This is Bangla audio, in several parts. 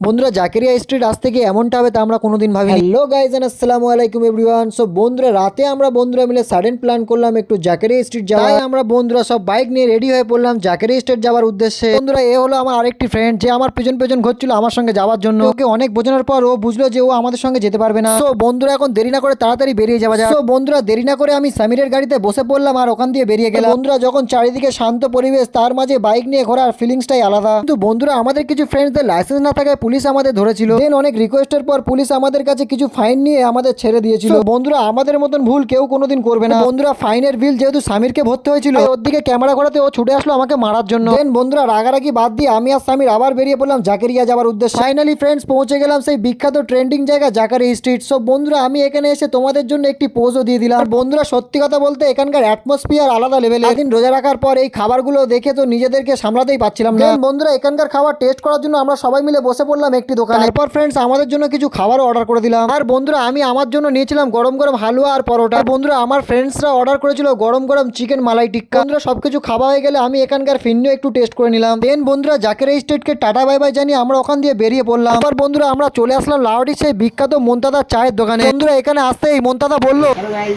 বন্ধুরা জাকেরিয়া স্ট্রিট আজ থেকে এমনটা হবে তা আমরা কোনোদিন ভাবিনি। হ্যালো গাইজ এন্ড আসসালামু আলাইকুম এভরিওয়ান। সো বন্ধুরা রাতে আমরা বন্ধুরা মিলে সাডেন প্ল্যান করলাম একটু জাকেরিয়া স্ট্রিট যাওয়া। তাই আমরা বন্ধুরা সব বাইক নিয়ে রেডি হয়ে পড়লাম জাকেরিয়া স্ট্রিট যাওয়ার উদ্দেশ্যে। বন্ধুরা এ হলো আমার আরেকটি ফ্রেন্ড যে আমার পেছন পেছন ঘুরছিল আমার সঙ্গে যাওয়ার জন্য। ওকে অনেক বোঝানোর পর ও বুঝলো যে ও আমাদের সঙ্গে যেতে পারবে না। সো বন্ধুরা এখন দেরি না করে তাড়াতাড়ি বেরিয়ে যাওয়া যায়। সো বন্ধুরা দেরি না করে আমি সামিরের গাড়িতে বসে পড়লাম আর ওখান দিয়ে বেরিয়ে গেলাম। বন্ধুরা যখন চারিদিকে শান্ত পরিবেশ তার মাঝে বাইক নিয়ে ঘোরার ফিলিংসটাই আলাদা। কিন্তু বন্ধুরা আমাদের কিছু ফ্রেন্ডসদের লাইসেন্স না থাকায় পুলিশ আমাদের ধরেছিল। দেন অনেক রিকোয়েস্টের পর পুলিশ আমাদের কাছে কিছু ফাইন নিয়ে আমাদের ছেড়ে দিয়েছিল। বন্ধুরা আমাদের মতন ভুল কেউ কোনোদিন করবে না। বন্ধুরা ফাইনের বিল যেহেতু সামিরকে ভরতে হয়েছিল ওর দিকে ক্যামেরা ঘোরাতে ও ছুটে আসলো আমাকে মারার জন্য। দেন বন্ধুরা রাগারাগি বাদ দিয়ে আমি আর সামির আবার বেরিয়ে পড়লাম জাকেরিয়া যাওয়ার উদ্দেশ্যে। ফাইনালি ফ্রেন্ডস পৌঁছে গেলাম সেই বিখ্যাত ট্রেন্ডিং জায়গা জাকারিয়া স্ট্রিট। সো বন্ধুরা আমি এখানে এসে তোমাদের জন্য একটি পোজও দিয়ে দিলাম। আর বন্ধুরা সত্যি কথা বলতে এখানকার অ্যাটমসফিয়ার আলাদা লেভেল। একদিন রোজা রাখার পর এই খাবারগুলো দেখে তো নিজেদেরকে সামলাতেই পাচ্ছিলাম না। বন্ধুরা এখানকার খাবার টেস্ট করার জন্য আমরা সবাই মিলে বসে পড়লাম একটি দোকানে। এরপর ফ্রেন্ডস আমাদের জন্য কিছু খাবারও অর্ডার করে দিলাম। আর বন্ধুরা আমি আমার জন্য নিয়েছিলাম গরম গরম হালুয়া আর পরোটা। বন্ধুরা আমার ফ্রেন্ডসরা অর্ডার করেছিল গরম গরম চিকেন মালাই টিক্কা। বন্ধুরা সবকিছু খাওয়া হয়ে গেলে আমি এখানকার ফিন্নু একটু টেস্ট করে নিলাম। দেন বন্ধুরা জাকেরিয়া স্ট্রিটকে টাটা বাই বাই জানিয়ে আমরা ওখান দিয়ে বেরিয়ে পড়লাম। আবার বন্ধুরা আমরা চলে আসলাম লাউডি সেই বিখ্যাত মোন্তাদার চায়ের দোকানে। বন্ধুরা এখানে আসতে এই মোন্তাদা বললো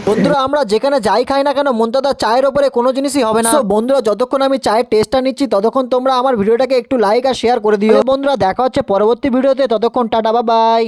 বন্ধুরা আমরা যেখানে যাই খাই না কেন মোন্তাদার চায়ের ওপরে কোনো জিনিসই হবে না। So, বন্ধুরা যতক্ষণ আমি চায়ের টেস্টটা নিচ্ছি ততক্ষণ তোমরা আমার ভিডিওটাকে একটু লাইক আর শেয়ার করে দিও। বন্ধুরা দেখা হচ্ছে পরবর্তী ভিডিওতে, ততক্ষণ টাটা বাই বাই।